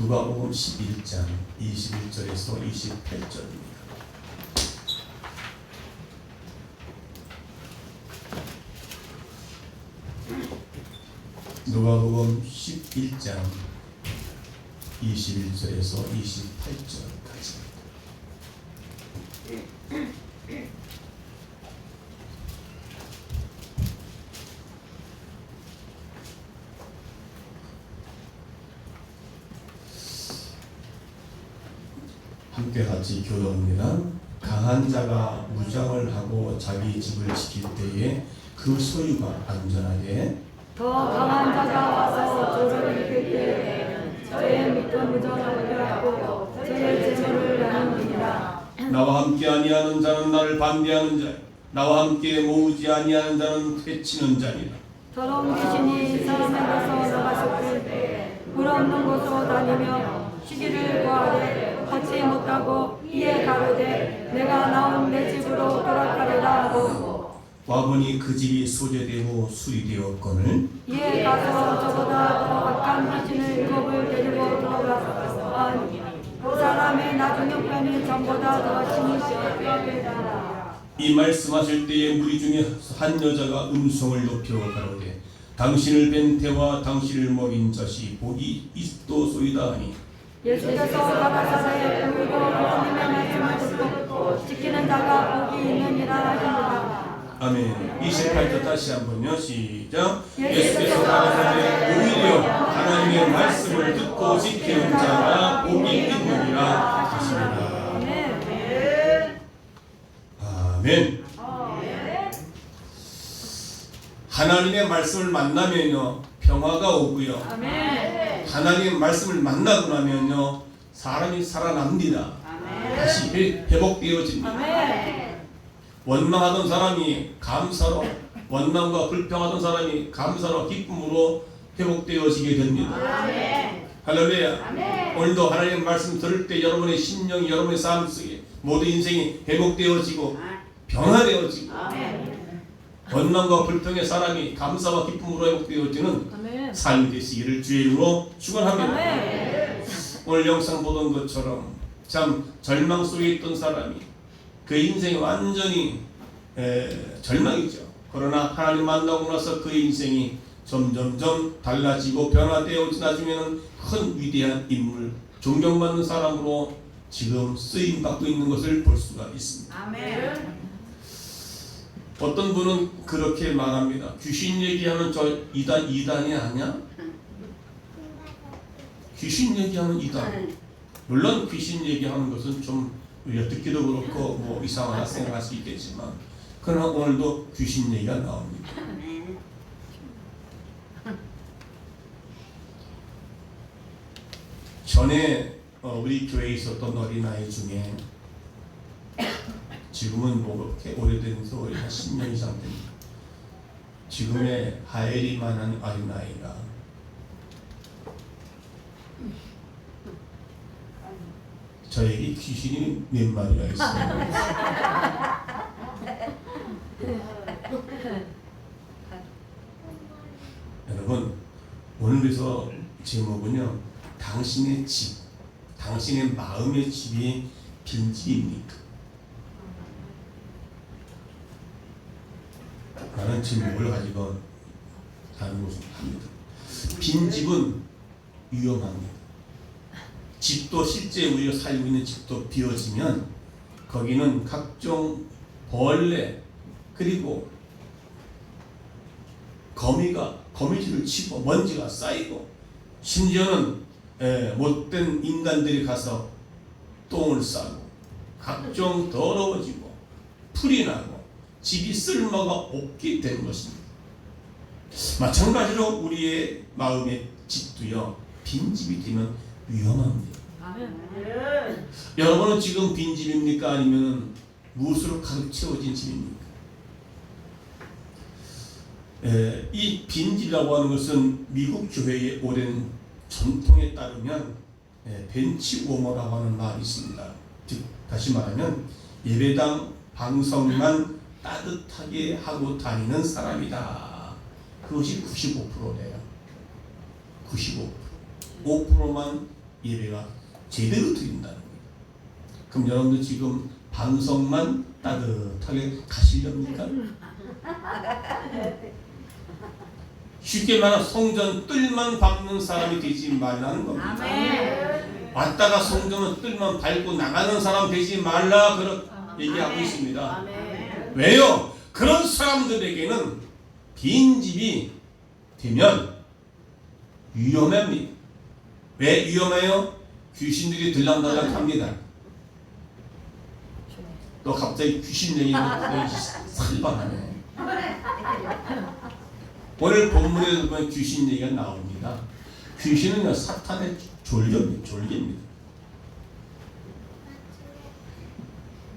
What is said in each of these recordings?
누가복음 11장 21절에서 28절입니다. 누가복음 11장 21절에서 28절까지. 함께 같이 교독합니다. 강한 자가 무장을 하고 자기 집을 지킬 때에 그 소유가 안전하게, 더 강한 자가 와서 저를 이길 때에는 저의 믿음 무장하게 하고 저의 재물을 나누느니라. 나와 함께 아니하는 자는 나를 반대하는 자요, 나와 함께 모으지 아니하는 자는 해치는 자니라. 더러운 귀신이 사람에게서 나갔을 때 물 없는 곳으로 다니며 쉬기를 구하되 얻지 못하고 이에 가로되 내가 나온 내 집으로 돌아가리라 하고, 와보니 그 집이 소재되고 수리되었거늘 이에 가서 저보다 더 악한 귀신을 7을 데리고 돌아가서 그 사람의 나중 형편이 전보다 더 심히 되더라. 이 말씀하실 때에 무리 중에 한 여자가 음성을 높여 가로되 당신을 뵌 태와 당신을 먹인 자시 복이 있도소이다 하니, 예수께서 가라사대 우리로 하나님의 말씀을 듣고 지키는 자가 복이 있느니라 하시니라. 아멘. 28절 다시 한번요. 시작. 예수께서 가라사대 오히려 하나님의 말씀을 듣고 지키는 자가 복이 있느니라 하시니라. 아멘. 하나님의 말씀을 만나면요 평화가 오고요. 하나님의 말씀을 만나고 나면요 사람이 살아납니다. 다시 회복되어집니다. 원망하던 사람이 감사로, 원망과 불평하던 사람이 감사로 기쁨으로 회복되어지게 됩니다. 할렐루야. 오늘도 하나님의 말씀 들을 때 여러분의 심령이, 여러분의 삶 속에 모든 인생이 회복되어지고 변화되어지고, 원망과 불평의 사람이 감사와 기쁨으로 회복되어지는 삶이 되시기를 주의 이름으로 축원합니다. 오늘 영상 보던 것처럼 참 절망 속에 있던 사람이 그 인생이 완전히 절망이죠. 그러나 하나님 만나고 나서 그 인생이 점점점 달라지고 변화되어 나중에는 큰 위대한 인물, 존경받는 사람으로 지금 쓰임받고 있는 것을 볼 수가 있습니다. 어떤 분은 그렇게 말합니다. 귀신 얘기하는 저 이단이 아니야? 귀신 얘기하는 이단. 물론 귀신 얘기하는 것은 좀 우리가 듣기도 그렇고 뭐 이상하다 생각할 수 있겠지만, 그러나 오늘도 귀신 얘기가 나옵니다. 전에 우리 교회에 있었던 어린아이 중에, 지금은 뭐 그렇게 오래된 세월이 한 10년 이상 됩니다. 지금의 하엘이만한 어린아이가 저에게 귀신이 몇 마리가 있어요. 여러분, 오늘에서 제목은요, 당신의 집, 당신의 마음의 집이 빈집입니까? 라는 질문을 가지고 다른 것을 합니다. 빈집은 위험합니다. 집도 실제 우리가 살고 있는 집도 비어지면 거기는 각종 벌레 그리고 거미줄을 치고 먼지가 쌓이고, 심지어는 못된 인간들이 가서 똥을 싸고 각종 더러워지고 풀이 나고 집이 쓸모가 없게 되는 것입니다. 마찬가지로 우리의 마음의 집도요 빈집이 되면 위험합니다. 여러분은 지금 빈집입니까? 아니면 무엇으로 가득 채워진 집입니까? 이 빈집이라고 하는 것은 미국 교회의 오랜 전통에 따르면 벤치 워머라고 하는 말이 있습니다. 즉 다시 말하면 예배당 방송만 따뜻하게 하고 다니는 사람이다. 그것이 95%래요. 95%. 5%만 예배가 제대로 드린다는 거예요. 그럼 여러분들 지금 방송만 따뜻하게 가시렵니까? 쉽게 말하면 성전 뜰만 밟는 사람이 되지 말라는 겁니다. 아멘. 왔다가 성전은 뜰만 밟고 나가는 사람 되지 말라 그렇게 얘기하고 있습니다. 아멘. 왜요? 그런 사람들에게는 빈집이 되면 위험합니다. 왜 위험해요? 귀신들이 들락날락 합니다. 또 갑자기 귀신 얘기가 살벌하네. 오늘 본문에도 보면 귀신 얘기가 나옵니다. 귀신은 사탄의 졸개입니다.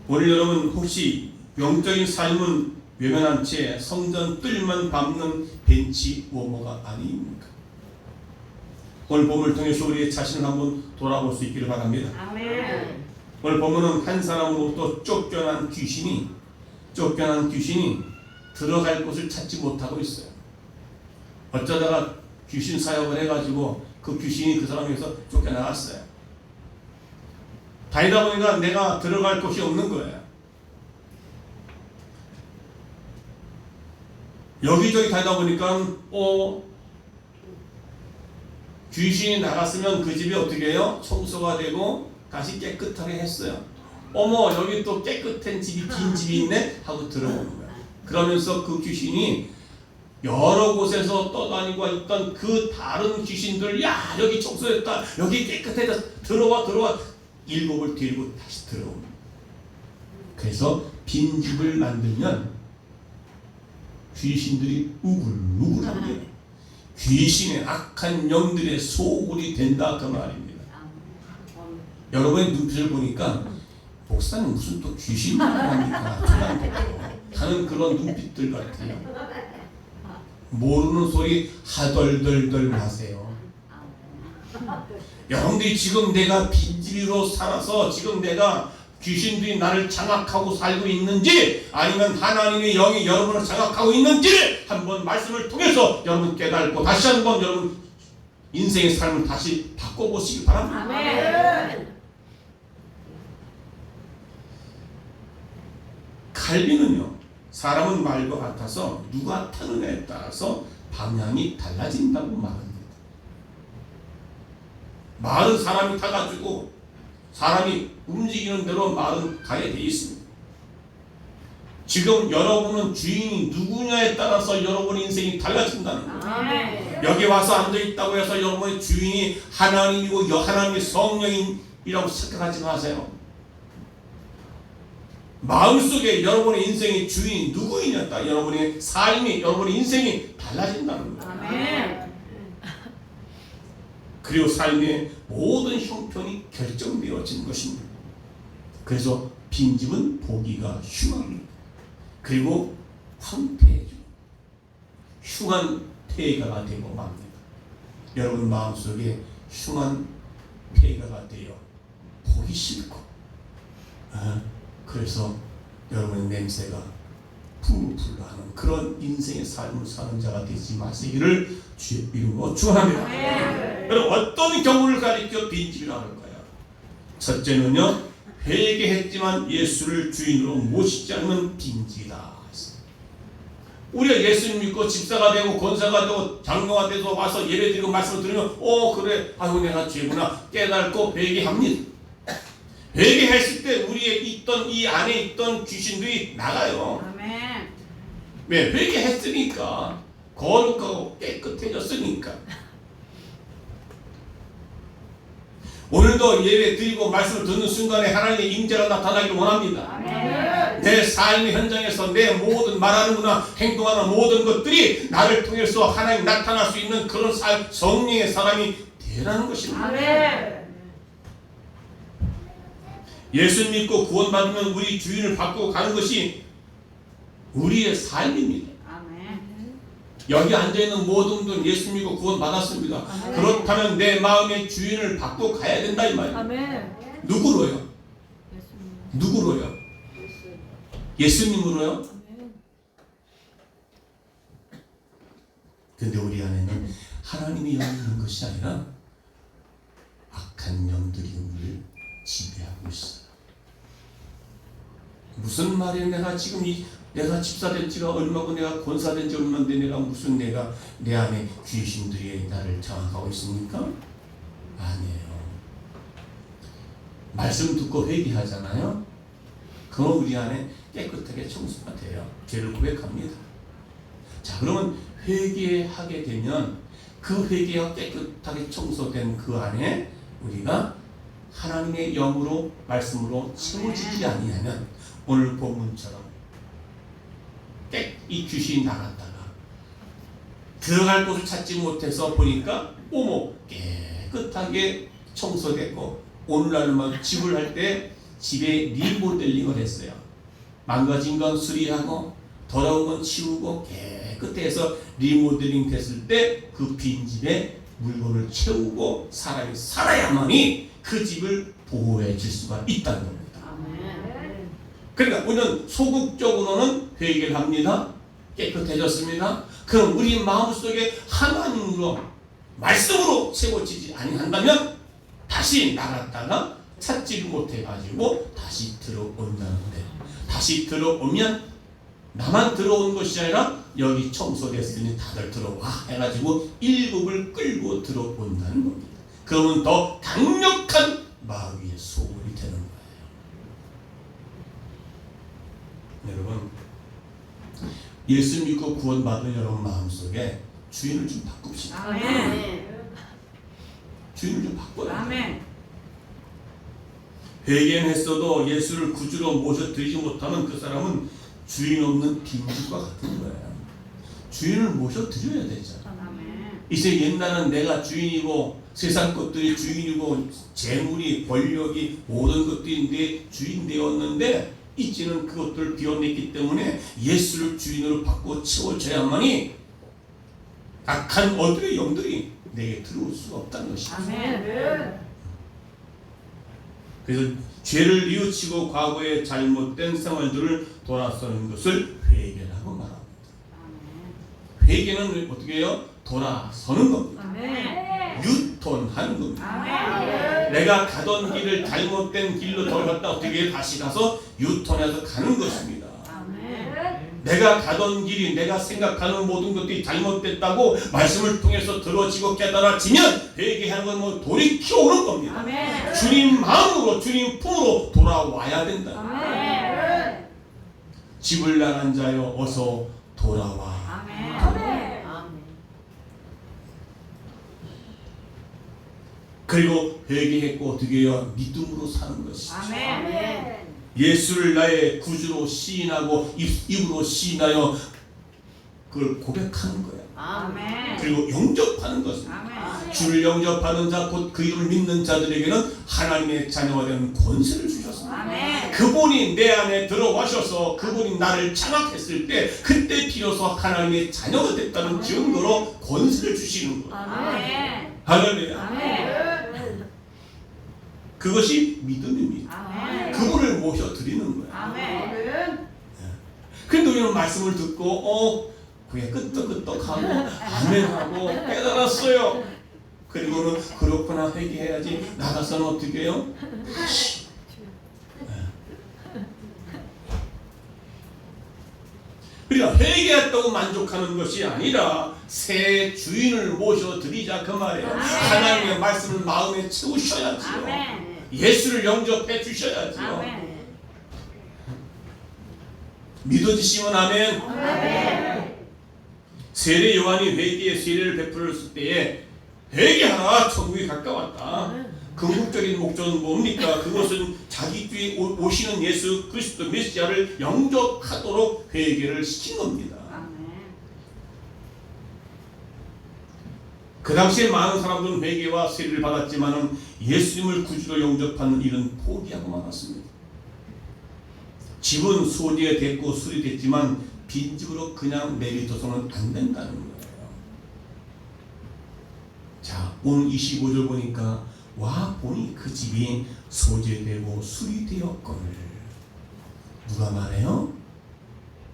오늘 여러분 혹시 영적인 삶은 외면한 채 성전 뜰만 밟는 벤치 워머가 아닙니까? 오늘 본문을 통해서 우리의 자신을 한번 돌아볼 수 있기를 바랍니다. 아멘. 오늘 본문은 한 사람으로부터 쫓겨난 귀신이 들어갈 곳을 찾지 못하고 있어요. 어쩌다가 귀신 사역을 해가지고 그 귀신이 그 사람에게서 쫓겨나갔어요. 다니다 보니까 내가 들어갈 곳이 없는 거예요. 여기저기 다니다 보니까 귀신이 나갔으면 그 집이 어떻게 해요? 청소가 되고 다시 깨끗하게 했어요. 어머, 여기 또 깨끗한 집이, 빈 집이 있네? 하고 들어오는 거예요. 그러면서 그 귀신이 여러 곳에서 떠다니고 있던 그 다른 귀신들, 야, 여기 청소했다, 여기 깨끗해졌다, 들어와 7을 데리고 다시 들어옵니다. 그래서 빈 집을 만들면 귀신들이 우글우글합니다. 귀신의 악한 영들의 소굴이 된다 그 말입니다. 여러분의 눈빛을 보니까 목사님 무슨 또 귀신 말합니까? 하는 그런 눈빛들 같아요. 모르는 소리 하덜덜덜 하세요. 여러분들이 지금 내가 빈집으로 살아서 지금 내가 귀신들이 나를 장악하고 살고 있는지 아니면 하나님의 영이 여러분을 장악하고 있는지를 한번 말씀을 통해서 여러분 깨닫고 다시 한번 여러분 인생의 삶을 다시 바꿔보시기 바랍니다. 아멘. 칼빈은요, 사람은 말과 같아서 누가 타느냐에 따라서 방향이 달라진다고 말합니다. 말은 사람이 타가지고 사람이 움직이는 대로 말은 가게 되어 있습니다. 지금 여러분은 주인이 누구냐에 따라서 여러분의 인생이 달라진다는 거예요. 아멘. 여기 와서 앉아있다고 해서 여러분의 주인이 하나님이고 하나님의 성령이라고 생각하지 마세요. 마음속에 여러분의 인생의 주인이 누구이냐에 따라 여러분의 삶이, 여러분의 인생이 달라진다는 거예요. 아멘. 그리고 삶의 모든 형편이 결정되어진 것입니다. 그래서 빈집은 보기가 흉합니다. 그리고 황폐해져. 흉한 폐가가 되고 맙니다. 여러분 마음속에 흉한 폐가가 되어 보기 싫고 그래서 여러분의 냄새가 풀풀하는 그런 인생의 삶을 사는 자가 되지 마시기를 주의 이름으로 축원합니다. 그럼 어떤 경우를 가리켜 빈집이라고 할까요? 첫째는요, 회개했지만 예수를 주인으로 모시지 않는 빈집이다. 우리가 예수님 믿고 집사가 되고 권사가 되고 장로가 돼서 와서 예배드리고 말씀을 들으면 그래, 아이고 내가 죄구나 깨닫고 회개합니다. 회개했을 때 우리의 있던 이 안에 있던 귀신들이 나가요. 아멘. 왜? 회개했으니까, 거룩하고 깨끗해졌으니까. 오늘도 예배 드리고 말씀을 듣는 순간에 하나님의 임재가 나타나기를 원합니다. 아멘. 내 삶의 현장에서 내 모든 말하는 거나 행동하는 모든 것들이 나를 통해서 하나님 나타날 수 있는 그런 성령의 사람이 되라는 것입니다. 아멘. 예수 믿고 구원받으면 우리 주인을 바꾸고 가는 것이 우리의 삶입니다. 아멘. 여기 앉아있는 모든 분들 예수 믿고 구원받았습니다. 아멘. 그렇다면 내 마음의 주인을 바꾸고 가야 된다 이 말이에요. 아멘. 누구로요? 누구로요? 예수님으로요? 아멘. 근데 우리 안에는 하나님이 영이 있는 것이 아니라 악한 영들이 우리를 지배하고 있어요. 무슨 말이야? 내가 지금 내가 집사된 지가 얼마고 내가 권사된 지 얼마인데 내가 무슨 내가 내 안에 귀신들이 나를 장악하고 있습니까? 아니에요. 말씀 듣고 회개하잖아요. 그럼 우리 안에 깨끗하게 청소가 돼요. 죄를 고백합니다. 자, 그러면 회개하게 되면 그 회개가 깨끗하게 청소된 그 안에 우리가 하나님의 영으로 말씀으로 채워지지 아니하면 오늘 본문처럼 이 귀신이 나갔다가 들어갈 곳을 찾지 못해서 보니까 깨끗하게 청소됐고 오늘날만 집을 할 때 집에 리모델링을 했어요. 망가진 건 수리하고 더러운 건 치우고 깨끗해서 리모델링 됐을 때 그 빈집에 물건을 채우고 사람이 살아야만이 그 집을 보호해 줄 수가 있다는 겁니다. 그러니까 우리는 소극적으로는 회개를 합니다. 깨끗해졌습니다. 그럼 우리 마음속에 하나님으로 말씀으로 채워지지 아니한다면 다시 나갔다가 찾지를 못해가지고 다시 들어온다는데, 다시 들어오면 나만 들어온 것이 아니라 여기 청소됐으니 다들 들어와 해가지고 일곱을 끌고 들어온다는 겁니다. 그러면 더 강력한 마귀의 소굴이 되는 거예요. 여러분, 예수 믿고 구원받은 여러분 마음속에 주인을 좀 바꿉시다. 아멘. 주인을 좀 바꿔요. 아멘. 회개는 했어도 예수를 구주로 모셔드리지 못하면 그 사람은 주인 없는 빈집과 같은 거예요. 주인을 모셔드려야 되잖아. 아멘. 이제 옛날은 내가 주인이고 세상 것들이 주인이고 재물이 권력이 모든 것들이 내 주인 되었는데 이제는 그것들을 비워냈기 때문에 예수를 주인으로 바꿔 채워줘야만이 악한 어들의 영들이 내게 들어올 수가 없다는 것이죠. 아멘. 그래서 죄를 뉘우치고 과거의 잘못된 생활들을 돌아서는 것을 회개라고 말합니다. 회개는 어떻게 해요? 돌아서는 겁니다. 아멘. 유턴하는 겁니다. 아멘. 내가 가던 길을 잘못된 길로 돌아갔다 어떻게 다시 가서 유턴해서 가는 것입니다. 아멘. 내가 가던 길이 내가 생각하는 모든 것들이 잘못됐다고 말씀을 통해서 들어지고 깨달아지면 회개하는 건 뭐 돌이켜 오는 겁니다. 아멘. 주님 마음으로 주님 품으로 돌아와야 된다. 아멘. 집을 나간 자여 어서 돌아와. 아멘. 그리고 회개했고 어떻게 해요? 믿음으로 사는 것이죠. 아멘. 예수를 나의 구주로 시인하고 입으로 시인하여 그걸 고백하는 거예요. 아멘. 그리고 영접하는 것입니다. 아멘. 주를 영접하는 자 곧 그 이름을 믿는 자들에게는 하나님의 자녀가 되는 권세를 주셨습니다. 아멘. 그분이 내 안에 들어와셔서 그분이 나를 장악했을 때 그때 비로소 하나님의 자녀가 됐다는 증거로 권세를 주시는 거예요. 아멘. 할렐루야. 아멘. 그것이 믿음입니다. 아멘. 그분을 모셔드리는 거예요. 아멘. 그런데 우리는 말씀을 듣고 그게 끄떡끄떡하고 아멘하고 깨달았어요. 그리고는 그렇구나 회개해야지. 나가서는 어떻게 해요? 그러니까 회개했다고 만족하는 것이 아니라 새 주인을 모셔드리자 그 말이에요. 하나님의 말씀을 마음에 채우셔야지요. 아멘. 예수를 영접해 주셔야지요. 아멘. 믿어지시면 아멘. 아멘. 세례 요한이 회개의 세례를 베풀었을 때에 회개하라 천국이 가까웠다. 궁극적인 목적은 뭡니까? 그것은 자기 뒤에 오시는 예수 그리스도 메시아를 영접하도록 회개를 시킨 겁니다. 아멘. 그 당시에 많은 사람들은 회개와 세례를 받았지만은 예수님을 구주로 영접하는 일은 포기하고 말았습니다. 집은 소지가 됐고 수리됐지만 빈집으로 그냥 내비둬서는 안 된다는 거예요. 자, 오늘 25절 보니까 와 보니 그 집이 소재되고 수리되었거늘. 누가 말해요?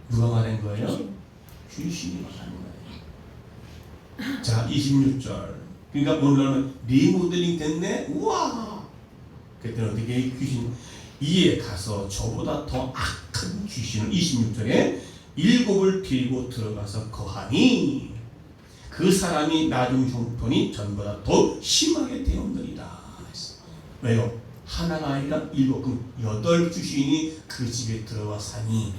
누가 말한 거예요? 귀신이 말한 거예요. 자, 26절 그러니까 오늘날은 리모델링 됐네. 우와. 그때는 어떻게 귀신 이에 가서 저보다 더 악한 귀신을 26절에 7을 데리고 들어가서 거하니 그 사람이 나중 형편이 전보다 더 심하게 되었느니라. 왜요? 하나가 아니라 7, 그럼 8 귀신이 그 집에 들어와 사니.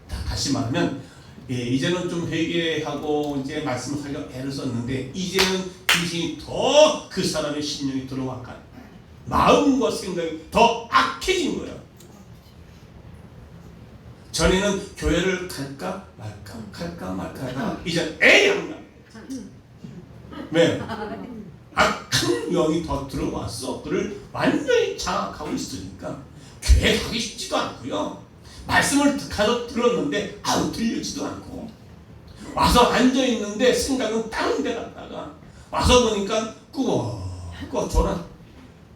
다시 말하면 이제는 좀 회개하고 이제 말씀을 하려고 애를 썼는데 이제는 귀신이 더 그 사람의 심령이 들어왔까 마음과 생각이 더 악해진 거야. 전에는 교회를 갈까 말까 하다가 이제 에이 안 가. 왜? 악한 영이 더 들어왔어. 그를 완전히 장악하고 있으니까 교회 가기 쉽지도 않고요. 말씀을 가서 들었는데 아우 들리지도 않고 와서 앉아있는데 생각은 다른 데 갔다가 와서 보니까 꾸벅꾸벅 저는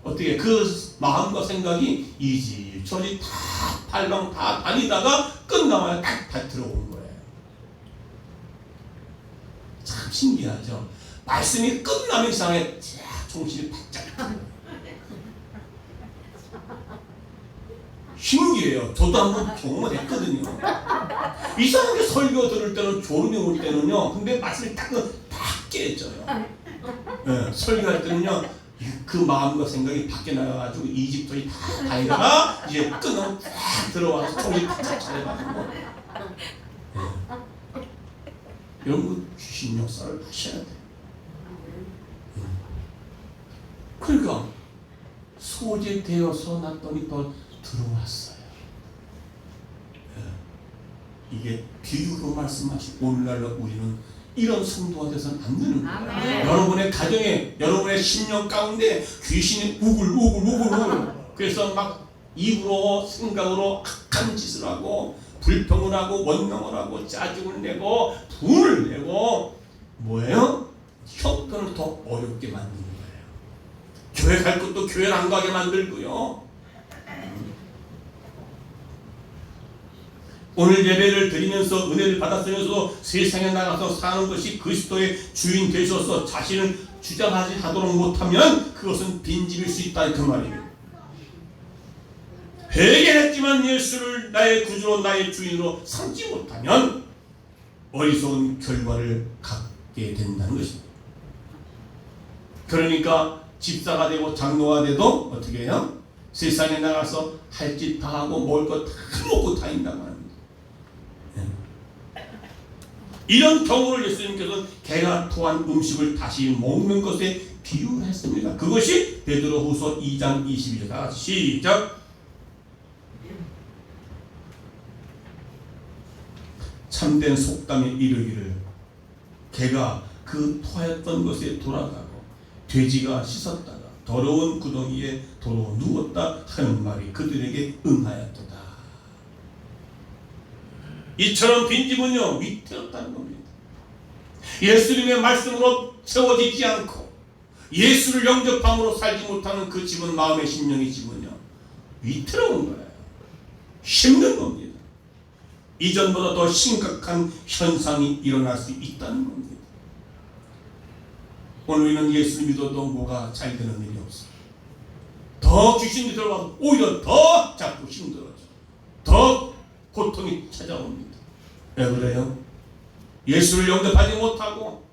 어떻게 그 마음과 생각이 이지 저지 다 팔방 다 다니다가 끝나면 딱 들어오는 거예요. 참 신기하죠. 말씀이 끝나면 이상하게 정신이 바짝 신기해요. 저도 한번 경험했거든요. 이상하게 설교 들을 때는 졸음이 올 때는요. 근데 말씀이 딱 깨져요. 네, 설교할 때는요. 그 마음과 생각이 밖에 나가가지고 이집트에 다 다니다가 이제 끝나면 딱 들어와서 정신 바짝 차려가지고 여러분 귀신 역사를 하셔야 돼요. 그러니까 소재되어서 났더니 또 들어왔어요. 이게 비유로 말씀하시고 오늘날로 우리는 이런 성도가 돼서는 안 되는 거예요. 여러분의 가정에 여러분의 심령 가운데 귀신이 우글우글 그래서 막 입으로 생각으로 악한 짓을 하고 불평을 하고 원망을 하고 짜증을 내고 분을 내고 뭐예요? 형편을 더 어렵게 만드는 거예요. 교회 갈 것도 교회를 안 가게 만들고요. 오늘 예배를 드리면서 은혜를 받았으면서 세상에 나가서 사는 것이 그리스도의 주인 되셔서 자신을 주장하지 하도록 못하면 그것은 빈집일 수 있다 그 말이에요. 회개했지만 예수를 나의 구주로 나의 주인으로 삼지 못하면 어리석은 결과를 갖게 된다는 것입니다. 그러니까 집사가 되고 장로가 돼도 어떻게 해요? 세상에 나가서 할 짓 다 하고 먹을 것 다 먹고 다닌다고 합니다. 이런 경우를 예수님께서는 개가 토한 음식을 다시 먹는 것에 비유했습니다. 그것이 베드로후서 2장 22절 다 같이 시작. 참된 속담에 이르기를 개가 그 토했던 것에 돌아가고 돼지가 씻었다가 더러운 구덩이에 도로 누웠다 하는 말이 그들에게 응하였도다. 이처럼 빈집은요 위태롭다는 겁니다. 예수님의 말씀으로 채워지지 않고 예수를 영접함으로 살지 못하는 그 집은 마음의 심령의 집은요 위태로운 거예요. 힘든 겁니다. 이전보다 더 심각한 현상이 일어날 수 있다는 겁니다. 오늘 우리는 예수를 믿어도 뭐가 잘 되는 일이 없어요. 더 귀신이 들어가고 오히려 더 자꾸 힘들어져. 더 고통이 찾아옵니다. 왜 그래요? 예수를 영접하지 못하고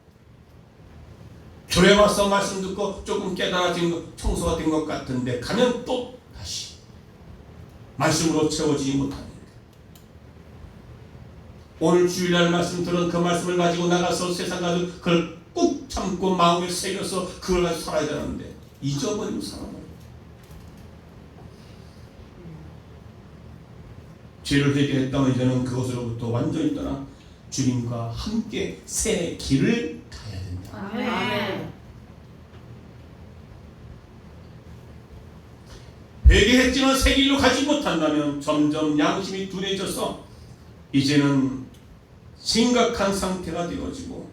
교회 와서 말씀 듣고 조금 깨달아진 것, 청소가 된 것 같은데 가면 또 다시 말씀으로 채워지지 못합니다. 오늘 주일날 말씀 들은 그 말씀을 가지고 나가서 세상 가지고 그걸 꾹 참고 마음에 새겨서 그걸 가지고 살아야 되는데 잊어버리고 살아버려요. 죄를 회개했다면 이제는 그것으로부터 완전히 떠나 주님과 함께 새 길을 가야 된다. 아멘. 회개했지만 새 길로 가지 못한다면 점점 양심이 둔해져서 이제는 심각한 상태가 되어지고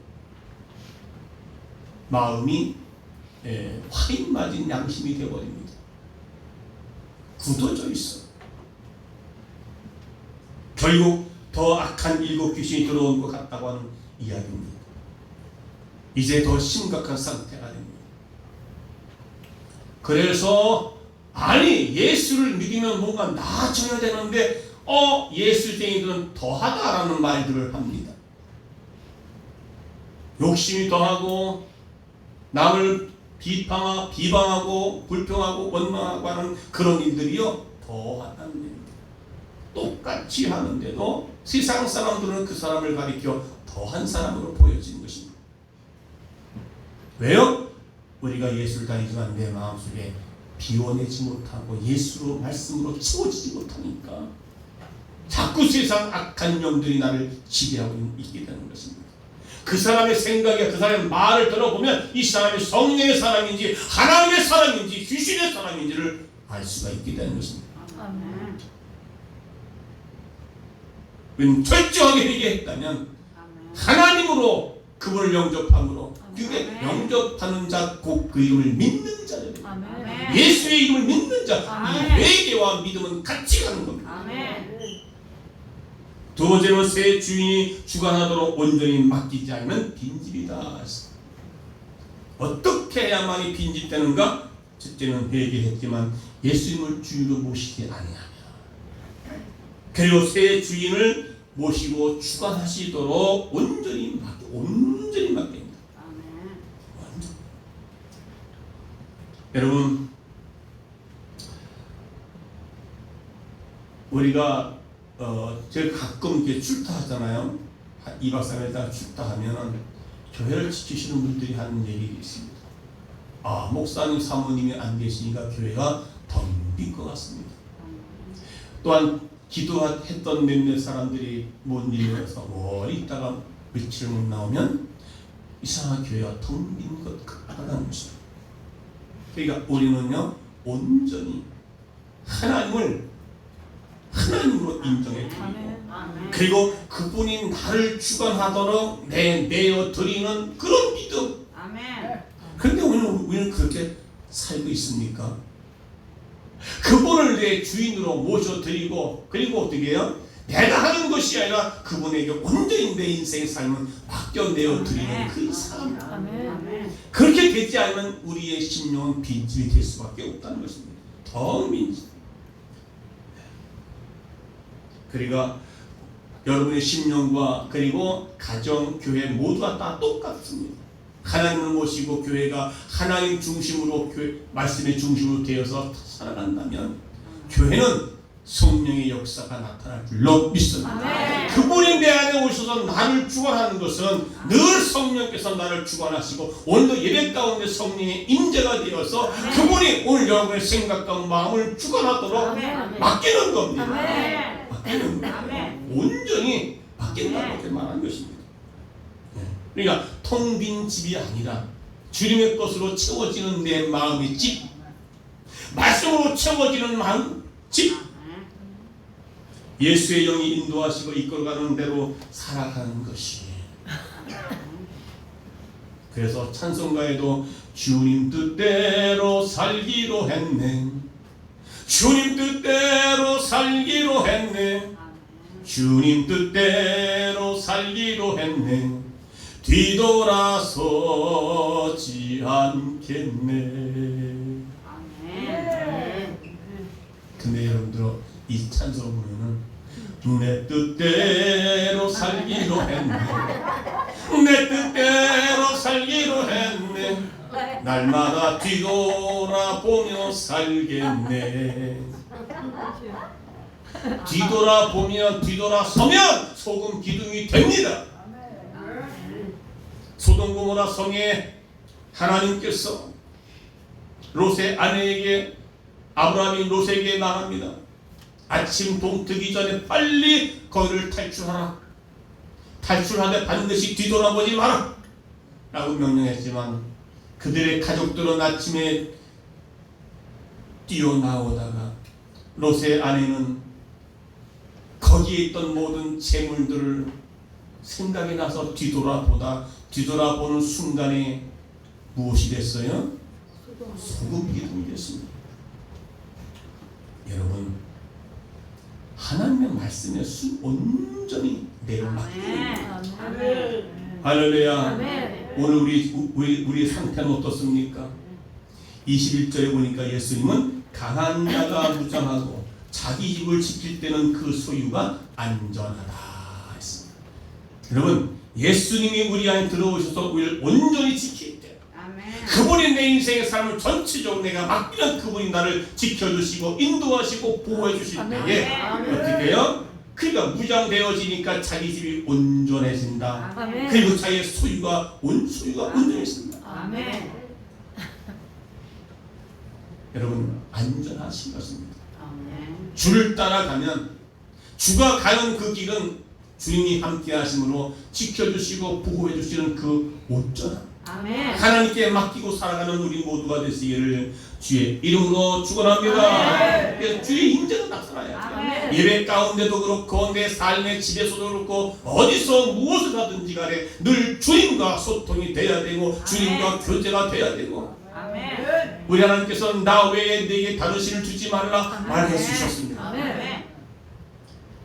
마음이 화인 맞은 양심이 되어버립니다. 굳어져 있어. 결국 더 악한 7 귀신이 들어온 것 같다고 하는 이야기입니다. 이제 더 심각한 상태가 됩니다. 그래서 아니 예수를 믿으면 뭔가 나아져야 되는데 예수쟁이들은 더하다라는 말들을 합니다. 욕심이 더하고 남을 비방하고 불평하고 원망하고 하는 그런 일들이요 더하다는 일입니다. 똑같이 하는데도 세상 사람들은 그 사람을 가리켜 더한 사람으로 보여지는 것입니다. 왜요? 우리가 예수를 다니지만 내 마음속에 비워내지 못하고 예수로 말씀으로 채워지지 못하니까 자꾸 세상 악한 영들이 나를 지배하고 있게 되는 것입니다. 그 사람의 생각에 그 사람의 말을 들어보면 이 사람이 성령의 사람인지 하나님의 사람인지 귀신의 사람인지를 알 수가 있게 되는 것입니다. 아멘. 철저하게 얘기했다면 하나님으로 그분을 영접함으로 그게 아멘. 영접하는 자 곧 그 이름을 믿는 자들입니다. 아멘. 예수의 이름을 믿는 자, 이 아멘. 회개와 믿음은 같이 가는 겁니다. 아멘. 두 번째는 새 주인이 주관하도록 온전히 맡기지 않으면 빈집이다. 어떻게 해야만이 빈집되는가? 첫째는 회개했지만 예수님을 주인으로 모시지 아니하며, 그리고 새 주인을 모시고 주관하시도록 온전히 맡깁니다. 아멘. 여러분, 우리가 제가 가끔 이렇게 출타하잖아요. 2박 3일 다 출타하면 교회를 지키시는 분들이 하는 얘기가 있습니다. 목사님 사모님이 안 계시니까 교회가 덤빈 것 같습니다. 또한 기도했던 몇몇 사람들이 못 일어나서 멀리 있다가 며칠 못 나오면 이상하게 교회가 덤빈 것 같다는 것입니다. 그러니까 우리는요 온전히 하나님으로 인정해 아멘. 아멘. 그리고 그분이 나를 주관하도록 내어 드리는 그런 믿음. 아멘. 그런데 우리는 그렇게 살고 있습니까? 그분을 내 주인으로 모셔드리고 그리고 어떻게 해요? 내가 하는 것이 아니라 그분에게 온전히 내 인생의 삶을 맡겨내어 드리는 그 삶. 아멘. 그렇게 되지 않으면 우리의 심령은 빈집이 될 수밖에 없다는 것입니다. 더 빈집. 그러니까 여러분의 심령과 그리고 가정, 교회 모두가 다 똑같습니다. 하나님을 모시고 교회가 하나님 중심으로 말씀의 중심으로 되어서 살아간다면 교회는 성령의 역사가 나타날 줄로 믿습니다. 아멘. 그분이 내 안에 오셔서 나를 주관하는 것은 늘 성령께서 나를 주관하시고 오늘도 예배 가운데 성령의 임재가 되어서 그분이 오늘 여러분의 생각과 마음을 주관하도록 아멘. 맡기는 겁니다. 아멘. 맡기는 거예요. 아멘. 온전히 맡긴다고 이렇게 말한 것입니다. 그러니까 텅 빈 집이 아니라 주님의 것으로 채워지는 내 마음의 집, 말씀으로 채워지는 마음 집, 예수의 영이 인도하시고 이끌어가는 대로 살아가는 것이. 그래서 찬송가에도 주님 뜻대로 살기로 했네, 주님 뜻대로 살기로 했네, 주님 뜻대로 살기로 했네, 뒤돌아서지 않겠네. 아멘. 근데 여러분들 이 찬송을 보면은 내 뜻대로 살기로 했네, 내 뜻대로 살기로 했네, 날마다 뒤돌아보며 살겠네. 뒤돌아보면 뒤돌아서면 소금 기둥이 됩니다. 소돔 고모라 성에 하나님께서 롯의 아내에게, 아브라함이 롯에게 말합니다. 아침 동트기 전에 빨리 거기를 탈출하라, 탈출하되 반드시 뒤돌아보지 마라 라고 명령했지만 그들의 가족들은 아침에 뛰어나오다가 롯의 아내는 거기에 있던 모든 재물들을 생각이 나서 뒤돌아보는 순간에 무엇이 됐어요? 소금 기둥이 됐습니다. 여러분, 하나님의 말씀에 온전히 내려맡기는 아멘. 할렐루야. 아멘. 오늘 우리 상태는 어떻습니까? 21절에 보니까 예수님은 강한 자가 무장하고 자기 집을 지킬 때는 그 소유가 안전하다 했습니다. 여러분, 예수님이 우리 안에 들어오셔서 우리를 온전히 지킬 때, 아멘. 그분이 내 인생의 삶을 전체적으로 내가 맡기면 그분이 나를 지켜주시고 인도하시고 보호해 주실 때에 어떻게 해요? 그러니까 무장되어지니까 자기 집이 온전해진다. 아멘. 그리고 자기의 소유가 온전해진다. 아멘. 여러분, 안전하신 것입니다. 아멘. 주를 따라가면 주가 가는 그 길은 주님이 함께 하심으로 지켜주시고 보호해 주시는 그 온전함, 아멘. 하나님께 맡기고 살아가는 우리 모두가 되시기를 주의 이름으로 축원합니다. 그래서 주의 임재가 나타나야 돼요. 아멘. 예배 가운데도 그렇고 내 삶의 집에서도 그렇고 어디서 무엇을 하든지 간에 늘 주님과 소통이 돼야 되고 주님과 교제가 돼야 되고, 아멘. 우리 하나님께서 나 외에 내게 다른 신을 주지 말라 말해 주셨습니다. 아멘.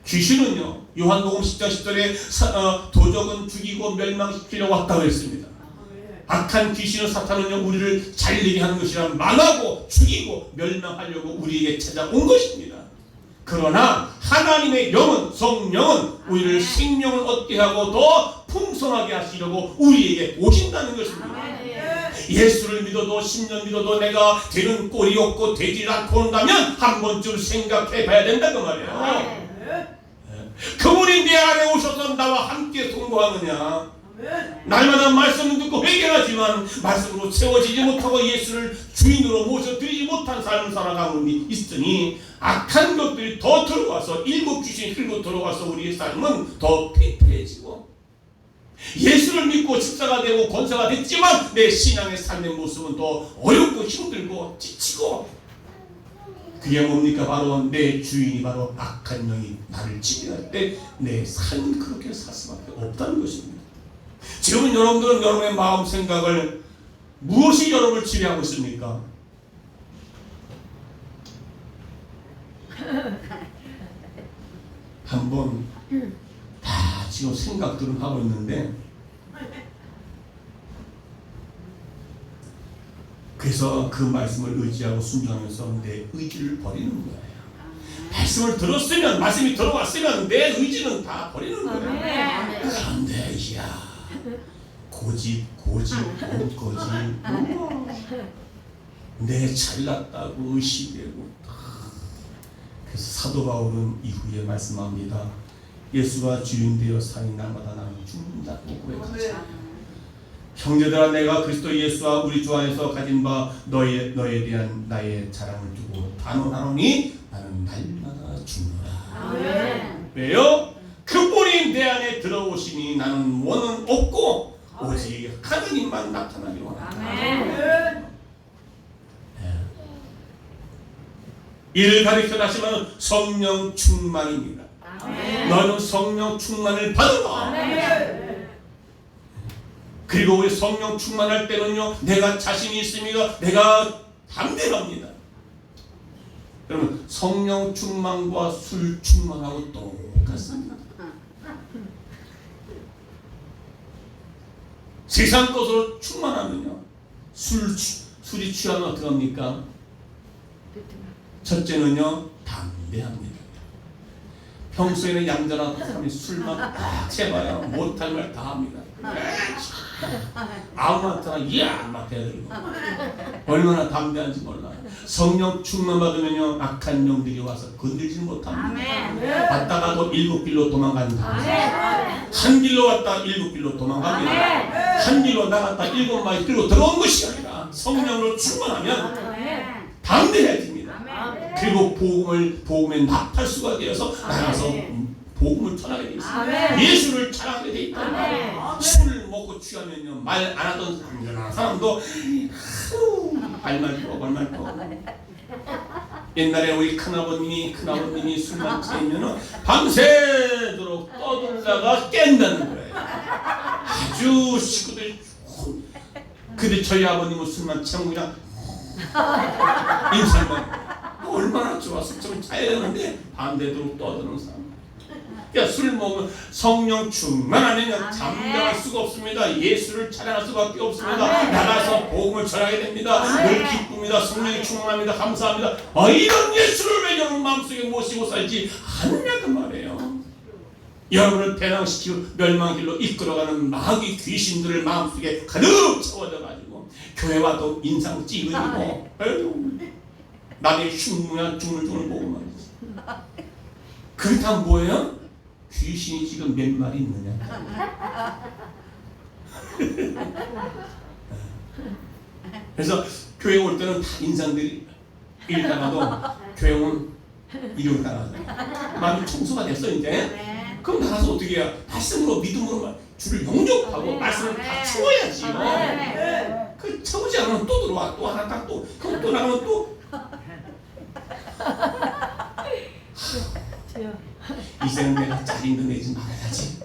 귀신은요, 요한복음 10장 10절에 도적은 죽이고 멸망시키려고 왔다고 했습니다. 악한 귀신은, 사탄은요, 우리를 잘리게 하는 것이라 망하고 죽이고 멸망하려고 우리에게 찾아온 것입니다. 그러나 하나님의 영은, 성령은 우리를 생명을 얻게 하고 더 풍성하게 하시려고 우리에게 오신다는 것입니다. 예수를 믿어도 10년 믿어도 내가 되는 꼴이 없고 되지 않고 온다면 한 번쯤 생각해 봐야 된다 그 말이에요. 그분이 내 안에 오셔서 나와 함께 동거하느냐. 날마다 말씀을 듣고 회개하지만 말씀으로 채워지지 못하고 예수를 주인으로 모셔드리지 못한 삶을 살아가고 있으니 악한 것들이 더 들어와서, 일곱 귀신이 흘고 들어와서 우리의 삶은 더 피폐해지고, 예수를 믿고 집사가 되고 권사가 됐지만 내 신앙의 삶의 모습은 더 어렵고 힘들고 지치고, 그게 뭡니까? 바로 내 주인이 바로 악한 영이 나를 지배할 때 내 삶은 그렇게 살 수밖에 없다는 것입니다. 지금은 여러분들은 여러분의 마음 생각을, 무엇이 여러분을 지배하고 있습니까? 한번 다 지금 생각들은 하고 있는데, 그래서 그 말씀을 의지하고 순종하면서 내 의지를 버리는 거예요. 말씀을 들었으면, 말씀이 들어왔으면 내 의지는 다 버리는 거예요. 그런데 이야, 고집, 내 잘났다고 의심되고. 그래서 사도 바울은 이후에 말씀합니다. 예수가 주인 되어 사는 날마다 나는 죽는다고 고백하자. 형제들아, 내가 그리스도 예수와 우리 주 안에서 가진 바 너에 대한 나의 자랑을 두고 단언하노니 나는 날마다 죽노라. 왜요? 그분이 내 안에 들어오시니 나는 원은 없고 오직 하나님만 나타나기 원한다. 이를 가리켜 다시면 성령 충만입니다. 너는 성령 충만을 받으라. 그리고 우리 성령 충만할 때는요, 내가 자신이 있습니다. 내가 담대합니다. 여러분, 성령 충만과 술 충만하고 똑같습니다. 세상 것으로 충만하면요, 술이 취하면 어떻게 합니까? 첫째는요, 담대합니다. 평소에는 얌전하고 사람이 술만 딱 해봐야 못할 말 다 합니다. 아무한테나 이야 막 해들고, 얼마나 담대한지 몰라요. 성령 충만 받으면요, 악한 영들이 와서 건들지 못합니다. 왔다가도 7길로 도망간다. 한 길로 왔다 7길로 도망갑니다. 한 길로 나갔다 7마일 길로 들어온 것이 아니라 성령으로 충만하면 담대해집니다. 그리고 복음의 나팔수가 되어서 나가서 복음을 전하게 돼 있습니다. 예수를 자랑하게 돼 있다. 술을 먹고 취하면요, 말 안 하던 사람도 발말 고 옛날에 우리 큰아버님이 술만 취하면 밤새도록 떠들다가 깬다는 거예요. 아주 식구들. 근데 저희 아버님은 술만 취하면 그냥 인사만 얼마나 좋아서 좀 자야 되는데 밤새도록 떠드는 사람. 그러니까 술 먹으면 성령 충만하면 잠잠할 수가 없습니다. 예수를 찬양할 수밖에 없습니다. 나가서 복음을 전하게 됩니다. 늘 기쁩니다. 성령이 충만합니다. 감사합니다. 이런 예수를 왜 여러분 마음속에 모시고 살지 않냐 그 말이에요. 여러분을 배낭시키고 멸망길로 이끌어가는 마귀 귀신들을 마음속에 가득 채워져가지고 교회와도 인상 찌그리고 남의 흉무한 중을 보고 말이지. 그렇다면 뭐예요? 귀신이 지금 몇 마리 있느냐. 그래서 교회 올 때는 다 인상들이 읽다가도 교회 오면 이름 따라서 마음이 청소가 됐어 이제. 그럼 나가서 어떻게 해야? 말씀으로 믿음으로 주를 영접하고 말씀을 다 채워야지요. 그 채우지 않으면 또 들어와. 또 하나 딱 또. 그럼 또 나가면 또. 이제는 내가 짜증도 내지 말아야지.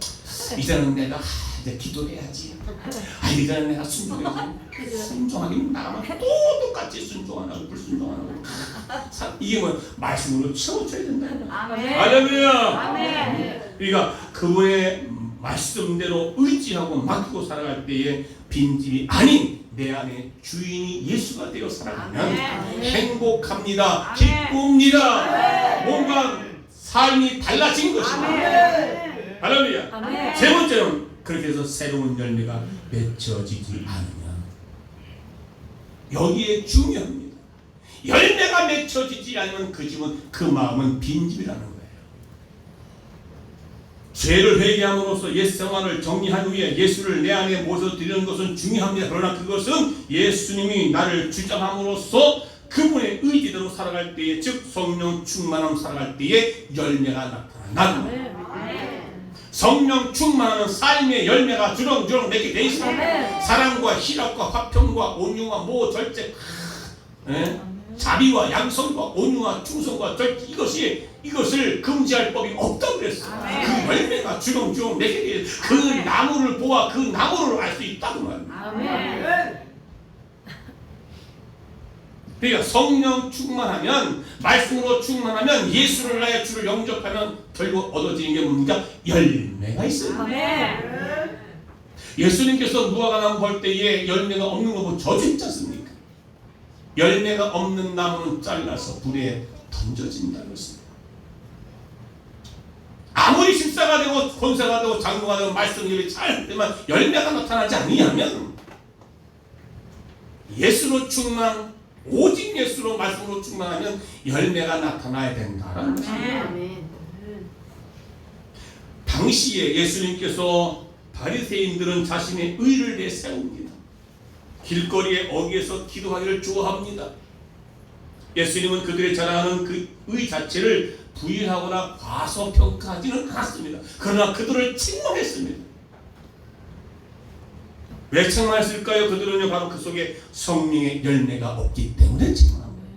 이제는 내가 이제 기도해야지. 이제는 내가 순종해야지. 순종하기는 나가면 또 똑같이 순종 안 하고 불순종 안 하고. 이게 뭐 말씀으로 채워줘야 된다. 할렐루야. 그러니까 그분의 말씀대로 의지하고 맡기고 살아갈 때에 빈집이 아닌 내 안에 주인이 예수가 되어 살아가면 행복합니다. 기쁩니다. 뭔가 삶이 달라진 것입니다. 할렐루야. 세 번째는 그렇게 해서 새로운 열매가 맺혀지지 않으면 여기에 중요합니다. 열매가 맺혀지지 않으면 그 집은 그 마음은 빈집이라는 거예요. 죄를 회개함으로써 옛 생활을 정리한 후에 예수를 내 안에 모셔드리는 것은 중요합니다. 그러나 그것은 예수님이 나를 주장함으로써 그분의 의지대로 살아갈 때에, 즉 성령 충만함 살아갈 때에 열매가 나타난다. 성령 충만하는 삶의 열매가 주렁주렁 맺게 돼 있습니다. 사랑과 희락과 화평과 온유와 모 절제, 자비와 양성과 온유와 충성과 절제, 이것을 금지할 법이 없다고 그랬어요. 그 열매가 주렁주렁 맺게 돼 있어요. 그 나무를 보아 그 나무를 알 수 있다고 말이에요. 그러니까 성령 충만하면, 말씀으로 충만하면, 예수를 나의 주를 영접하면 결국 얻어지는 게 뭡니까? 열매가 있어요. 예수님께서 무화과나무 볼 때에 열매가 없는 거 보고 저주했지 않습니까? 열매가 없는 나무는 잘라서 불에 던져진다는 것입니다. 아무리 집사가 되고 권세가 되고 장로가 되고 말씀이 잘 되면 열매가 나타나지 아니하면, 예수로 충만, 오직 예수로 말씀으로 충만하면 열매가 나타나야 된다는 것입니다. 당시에 예수님께서 바리새인들은 자신의 의를 내세웁니다. 길거리에 어귀에서 기도하기를 좋아합니다. 예수님은 그들의 자랑하는 그 의 자체를 부인하거나 과소평가하지는 않았습니다. 그러나 그들을 책망했습니다. 왜 책망했을까요? 그들은요 바로 그 속에 성령의 열매가 없기 때문에 책망한 거예요.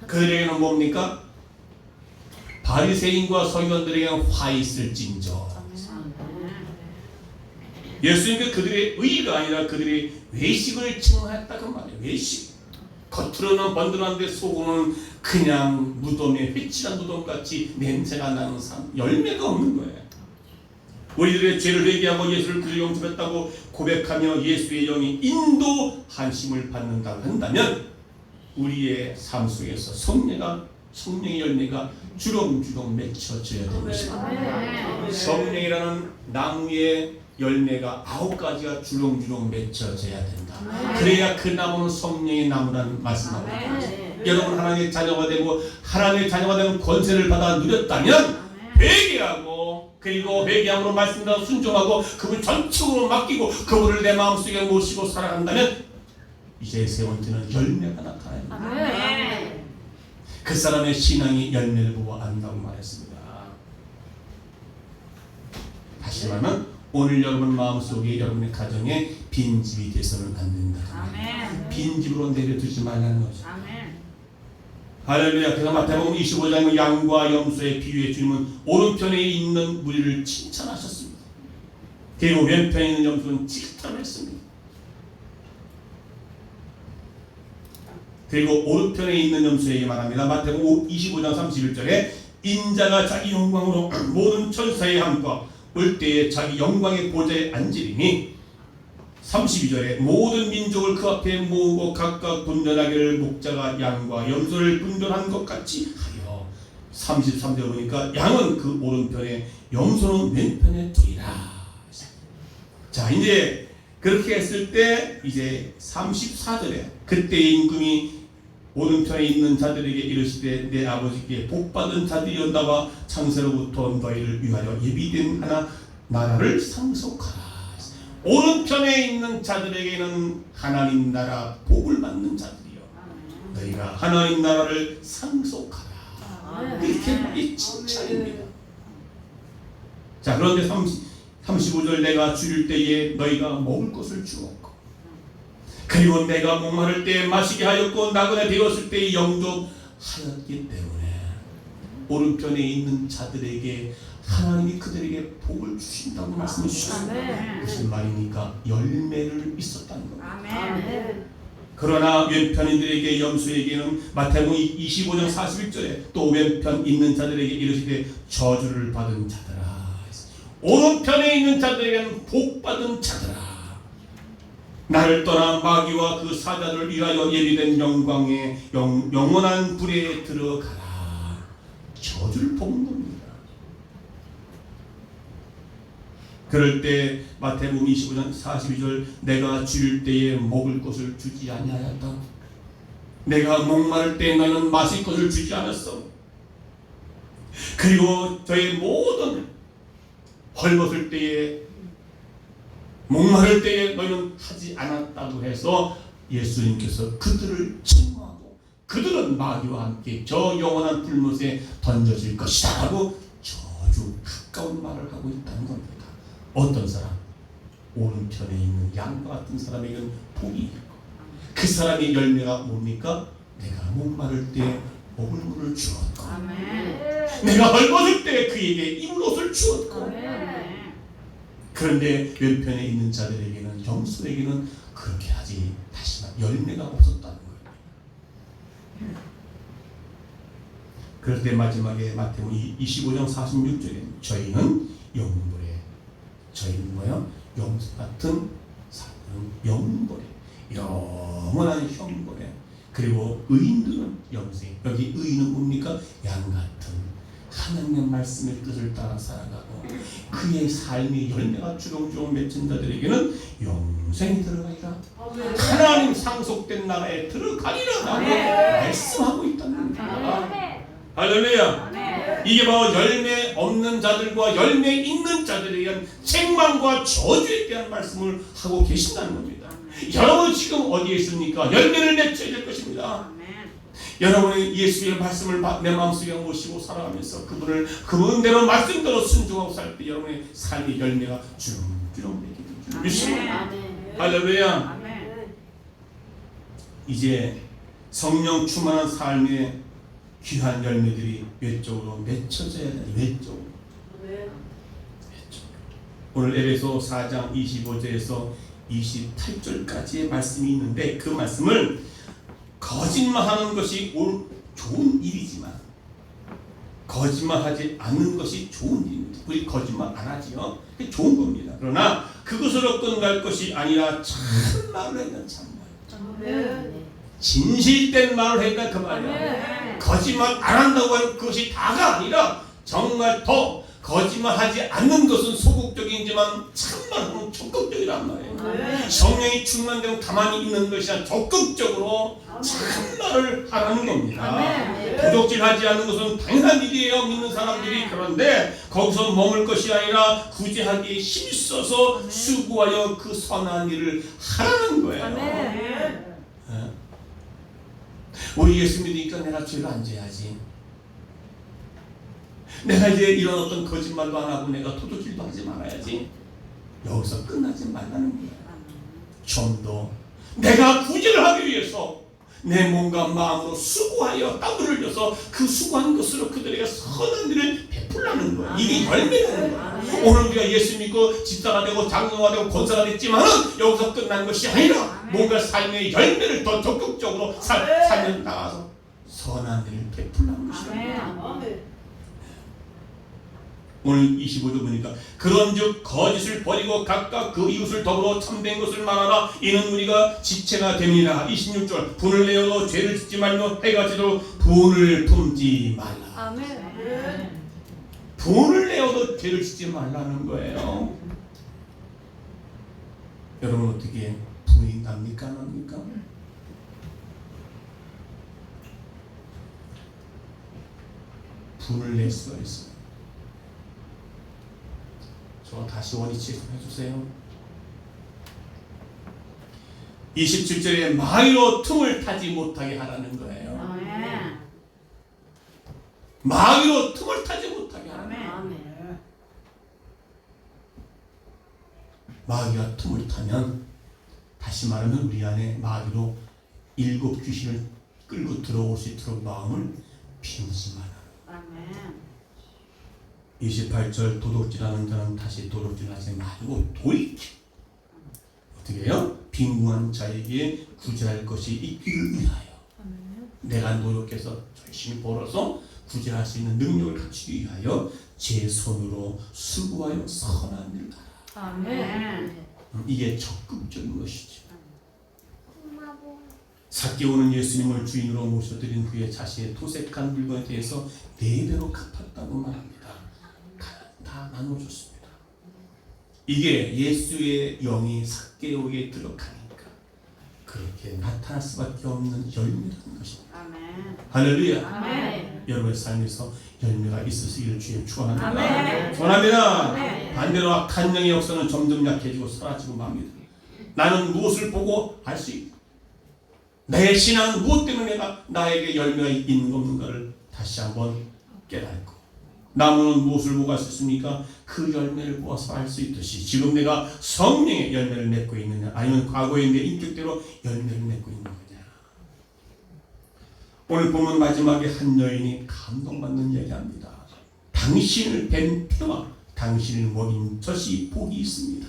그들에게는 뭡니까? 바리새인과 서기관들에게는 화 있을진저. 예수님께서 그들의 의가 아니라 그들의 외식을 책망했다 그 말이에요. 외식. 겉으로는 번들한데 속으로는 그냥 무덤에 회칠한 무덤같이 냄새가 나는 삶, 열매가 없는 거예요. 우리들의 죄를 회개하고 예수를 그저 영접했다고 고백하며 예수의 영이 인도하심을 받는다고 한다면 우리의 삶 속에서 성령의 열매가 주렁주렁 맺혀져야 되는 것입니다. 성령이라는 나무의 열매가 9가지가 주렁주렁 맺혀져야 된다. 그래야 그 나무는 성령의 나무라는 말씀하고 있습니다. 여러분 하나님의 자녀가 되고 하나님의 자녀가 되는 권세를 받아 누렸다면 회개하고, 그리고 회개함으로 말씀대로 순종하고 그분 전적으로 맡기고 그분을 내 마음속에 모시고 살아간다면 이제 세 번째는 열매가 나타납니다. 그 사람의 신앙이 열매를 보고 안다고 말했습니다. 다시 말하면 오늘 여러분 마음속에, 여러분의 가정에 빈집이 돼서는 안 된다. 빈집으로 내려두지 말라는 거죠. 할렐루야. 그래서 마태복음 25장의 양과 염소의 비유에 주님은 오른편에 있는 무리를 칭찬하셨습니다. 그리고 왼편에 있는 염소는 질타했습니다. 그리고 오른편에 있는 염소에게 말합니다. 마태복음 25장 31절에 인자가 자기 영광으로 모든 천사의 함과 올 때에 자기 영광의 보좌에 앉으리니 32절에 모든 민족을 그 앞에 모으고 각각 분전하기를 목자가 양과 염소를 분전한 것 같이 하여 33절 보니까 양은 그 오른편에 염소는 왼편에 두리라. 자, 이제 그렇게 했을 때 이제 34절에 그때의 임금이 오른편에 있는 자들에게 이르시되 내 아버지께 복받은 자들이 온다와 창세로부터 너희를 위하여 예비된 하나 나라를 상속하라. 오른편에 있는 자들에게는 하나님 나라 복을 받는 자들이요 너희가 하나님 나라를 상속하라. 이렇게 이 칭찬입니다. 자, 그런데 35절 내가 줄일 때에 너희가 먹을 것을 주었고 그리고 내가 목마를 때에 마시게 하였고 나그네 되었을 때에 영접하였기 때문에 오른편에 있는 자들에게 하나님이 그들에게 복을 주신다고 말씀해 주셨습니다. 무슨 말입니까? 열매를 있었다는 겁니다. 아멘. 그러나 왼편인들에게 염소에게는 마태복음 25장 41절에 또 왼편 있는 자들에게 이르시되 저주를 받은 자들아. 오른편에 있는 자들에게는 복 받은 자들아. 나를 떠나 마귀와 그 사자들을 위하여 예비된 영광의 영원한 불에 들어가라. 저주를 뽑는 겁니다. 그럴 때 마태복음 25장 42절 내가 줄일 때에 먹을 것을 주지 아니하였다. 내가 목마를 때 너희는 마실 것을 주지 않았어. 그리고 저의 모든 헐벗을 때에 목마를 때에 너희는 하지 않았다고 해서 예수님께서 그들을 책망하고 그들은 마귀와 함께 저 영원한 불못에 던져질 것이다 하고 저주 가까운 말을 하고 있다는 겁니다. 어떤 사람? 오른편에 있는 양과 같은 사람에게는 복이 있고 그 사람의 열매가 뭡니까? 내가 목마를 때 먹을 물을 주었고 내가 헐벗을 때 그에게 입을 옷을 주었고 그런데 왼편에 있는 자들에게는 염소에게는 그렇게 하지 다시 열매가 없었다는 거예요. 그럴 때 마지막에 마태복음 25장 46절에 저희는 영물에 저희는 뭐요? 염소 같은 사람은 영물에 영원한 형벌에 그리고 의인들은 영생. 여기 의인은 뭡니까? 양 같은 하나님의 말씀의 뜻을 따라 살아가고 그의 삶의 열매가 주렁주렁 맺힌 자들에게는 영생이 들어가리라. 하나님 상속된 나라에 들어가리라 라고 말씀하고 있다는 겁니다. 할렐루야. 이게 바로 열매 없는 자들과 열매 있는 자들에 대한 책망과 저주에 대한 말씀을 하고 계신다는 겁니다. 여러분 지금 어디에 있습니까? 열매를 맺혀야 될 것입니다. 여러분이 예수의 말씀을 내 마음속에 모시고 살아가면서 그분대로 말씀대로 순종하고 살 때 여러분의 삶의 열매가 주렁주렁 맺게 될 믿습니다. 할렐루야. 이제 성령 충만한 삶의 귀한 열매들이 외적으로 맺혀져야 되는 외적으로. 오늘 에베소 4장 25절에서 28절까지의 말씀이 있는데 그 말씀을 거짓말하는 것이 좋은 일이지만 거짓말하지 않는 것이 좋은 일입니다. 우리 거짓말 안 하지요. 그게 좋은 겁니다. 그러나 그것으로 끝날 것이 아니라 참말을 해야 참말. 진실된 말을 했다 그 말이야. 거짓말 안 한다고 하는 그것이 다가 아니라 정말 더 거짓말하지 않는 것은 소극적이지만 참말은 적극적이란 말이에요. 성령이 충만되면 가만히 있는 것이 아니라 적극적으로 참말을 하라는 겁니다. 부적질하지 않는 것은 당연한 일이에요. 믿는 사람들이. 그런데 거기서 머물 것이 아니라 구제하기에 힘써서 수고하여 그 선한 일을 하라는 거예요. 우리 예수 믿으니까 내가 죄를 안 져야지. 내가 이제 이런 어떤 거짓말도 안 하고 내가 도둑질도 하지 말아야지. 여기서 끝나지 말라는 거야. 좀 더 내가 구제를 하기 위해서 내 몸과 마음으로 수고하여 땀을 흘려서 그 수고한 것으로 그들에게 선한 일을 베풀라는 거야. 이게 열매라는 거야. 오늘 우리가 예수 믿고 집사가 되고 장로가 되고 권사가 됐지만 여기서 끝난 것이 아니라 뭔가 삶의 열매를 더 적극적으로 살면 나가서 선한 일을 베풀라는 것이다. 오늘 25절 보니까 그런즉 거짓을 버리고 각각 그 이웃을 더불어 참된 것을 말하라. 이는 우리가 지체가 됩니다. 26절 분을 내어도 죄를 짓지 말며 해가 지도록 분을 품지 말라. 아멘. 분을 내어도 죄를 짓지 말라는 거예요. 여러분 어떻게 분이 납니까? 안 납니까? 분을 낼 수가 있어요. 저 다시 원위치 해주세요. 27절에 마귀로 틈을 타지 못하게 하라는 거예요. 아멘. 마귀로 틈을 타지 못하게 하라는 거예요. 아멘. 마귀가 틈을 타면, 다시 말하면 우리 안에 마귀로 7 귀신을 끌고 들어올 수 있도록 마음을 비우지 마라. 아멘. 28절 도둑질하는 자는 다시 도둑질하지 말고 돌이켜. 어떻게 해요? 빈궁한 자에게 구제할 것이 있기를 위하여. 내가 노력해서 열심히 벌어서 구제할 수 있는 능력을 갖추기 위하여 제 손으로 수고하여 선한 일을 하라. 아멘. 이게 적극적인 것이죠. 삭개오는 예수님을 주인으로 모셔드린 후에 자신의 토색한 물건에 대해서 4배로 갚았다고 말합니다. 다 나눠줬습니다. 이게 예수의 영이 삭개오에 들어가니까 그렇게 나타날 수밖에 없는 열매라는 것입니다. 아멘. 할렐루야. 아멘. 여러분의 삶에서 열매가 있으시기를 주의 축원합니다. 아멘. 축원합니다. 아멘. 반대로 악한 영의 역사는 점점 약해지고 사라지고 맙니다. 나는 무엇을 보고 알 수 있다. 내 신앙은 무엇 때문에 내가 나에게 열매가 있는 없는가를 다시 한번 깨닫고, 나무는 무엇을 보고 알 수 있습니까? 그 열매를 보아서 알 수 있듯이 지금 내가 성령의 열매를 맺고 있느냐, 아니면 과거의 내 인격대로 열매를 맺고 있는 거냐. 오늘 보면 마지막에 한 여인이 감동받는 얘기합니다. 당신을 뵌 태와 당신을 먹인 젖이 복이 있습니다.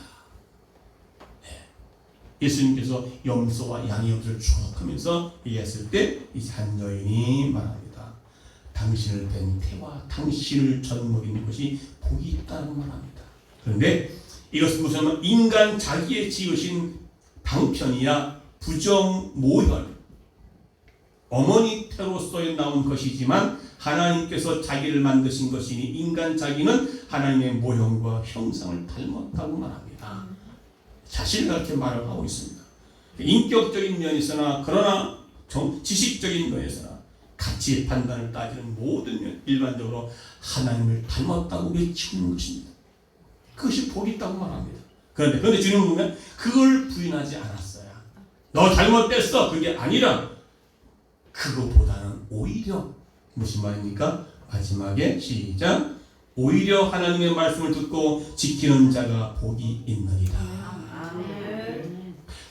예수님께서 염소와 양의 염소를 추억하면서 얘기했을 때 이 한 여인이 말합니다. 당신을 뵌 태와 당신을 젖 먹이는 것이 복이 있다고 말합니다. 그런데 이것은 무슨 인간 자기의 지으신 방편이야 부정모혈, 어머니 태로서 나온 것이지만 하나님께서 자기를 만드신 것이니 인간 자기는 하나님의 모형과 형상을 닮았다고 말합니다. 자신을 그렇게 말을 하고 있습니다. 인격적인 면에서나 그러나 지식적인 면에서나 가치 판단을 따지는 모든 면 일반적으로 하나님을 닮았다고 외치는 것입니다. 그것이 복이 있다고 말합니다. 그런데 주님은 보면 그걸 부인하지 않았어요. 너 잘못됐어. 그게 아니라 그거보다는 오히려 무슨 말입니까? 마지막에 시작. 오히려 하나님의 말씀을 듣고 지키는 자가 복이 있느니라.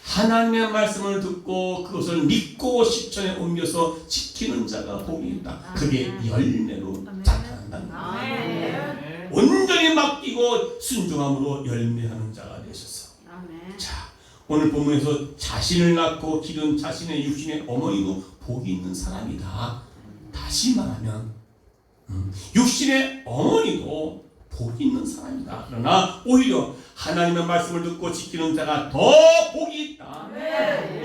하나님의 말씀을 듣고 그것을 믿고 실천에 옮겨서 지키는 자가 복이 있다. 그게 열매로 나타난다는 거예요. 온전히 맡기고 순종함으로 열매하는 자가 되셔서. 자, 오늘 본문에서 자신을 낳고 기른 자신의 육신의 어머니도 복이 있는 사람이다. 다시 말하면 육신의 어머니도 복이 있는 사람이다. 그러나 오히려 하나님의 말씀을 듣고 지키는 자가 더 복이 있다.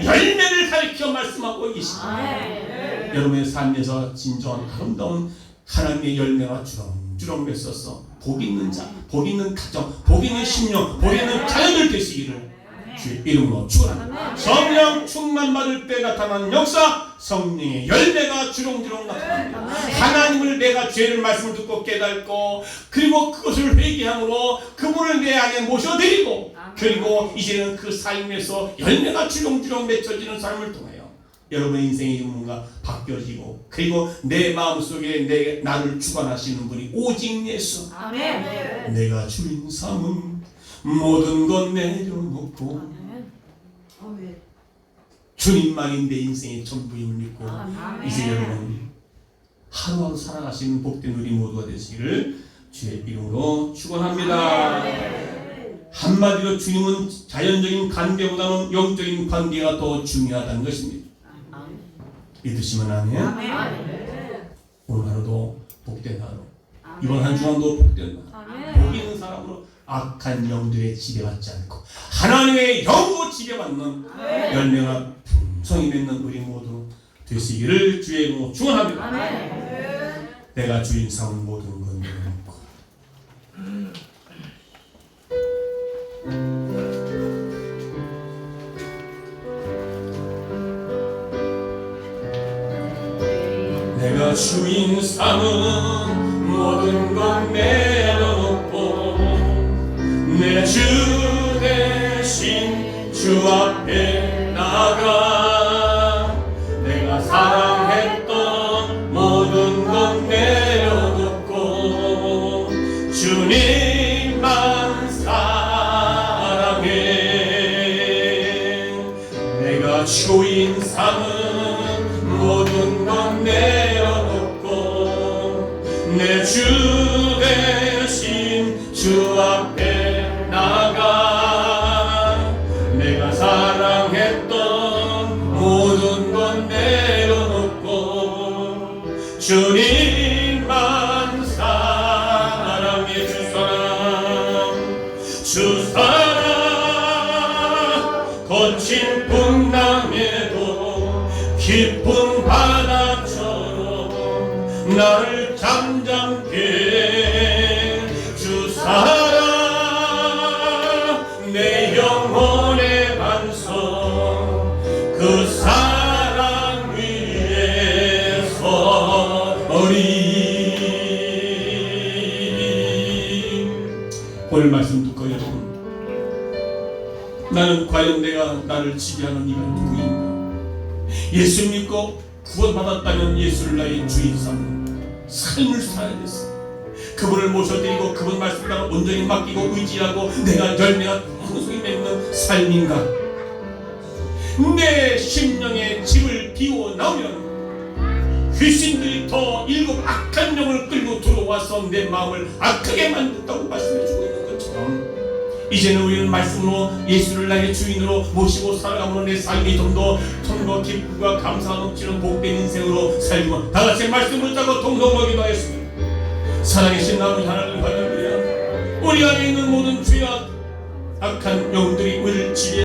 열매를 가리켜 말씀하고 계십니다. 여러분의 삶에서 진정한 아름다운 하나님의 열매가 주렁주렁 맺어서 복 있는 자, 복 있는 가정, 복 있는 심령, 복 있는 자녀들 되시기를 주의 이름으로 축원합니다. 성령 충만 받을 때 나타나는 역사, 성령의 열매가 주렁주렁 나타납니다. 하나님을 내가 죄를 말씀을 듣고 깨닫고 그리고 그것을 회개함으로 그분을 내 안에 모셔드리고 그리고 이제는 그 삶에서 열매가 주렁주렁 맺혀지는 삶을 통하여 여러분의 인생의 뭔가 바뀌어지고 그리고 내 마음속에 나를 주관하시는 분이 오직 예수. 아멘. 내가 주인 삼은 모든 것 내려놓고 주님만이 내 인생의 전부임을 믿고 이제 여러분 하루하루 살아가시는 복된 우리 모두가 되시기를 주의 이름으로 축원합니다. 한마디로 주님은 자연적인 관계보다는 영적인 관계가 더 중요하다는 것입니다. 믿으시면 아멘. 오늘 하루도 복된 하루 이번 한 주간도 복된다. 아멘. 복 있는 사람으로 악한 영들의 지배받지 않고 하나님의 영으로 지배받는 열매가 풍성히 맺는 우리 모두 되시기를 주의 이름으로 축원합니다. 아멘. 내가 주인 삼은 모든 건 내가 먹고 내가 주인 삼은 모든 것 내려놓고 내 주 대신 주 앞에 나가 내가 사랑했던 모든 것 내려놓고 주님만 사랑해 내가 주인 삼은 모든 것 내려놓고 내 주 대신 주 앞에 나가 내가 사랑했던 모든 것 내려놓고 주님만 사랑해 주 사랑 거친 풍랑에도 깊은 바다처럼 나를 잠잠케 주 사랑 내 영혼의 반석 그 사랑 위에 서리 오늘 말씀 듣고 여러분 나는 과연 내가 나를 지배하는 이가 누구인가 예수 믿고 구원받았다면 예수를 나의 주인 삼는 삶을 살아야겠어. 그분을 모셔드리고 그분 말씀을 온전히 맡기고 의지하고 내가 열매가 풍성히 맺는 삶인가 내 심령의 집을 비워 나오면 귀신들이 더 일곱 악한 영을 끌고 들어와서 내 마음을 악하게 만든다고 말씀해주고 있는 것처럼 이제는 우리는 말씀으로 예수를 나의 주인으로 모시고 살아가므로 내 삶이 좀 더 기쁨과 감사가 넘치는 복된 인생으로 살고 다같이 말씀을 따고 동성하기도 하였습니다. 사랑하신 아버지 하나님 감사드립니다. 우리 안에 있는 모든 죄악 악한 영들이 우리를 지배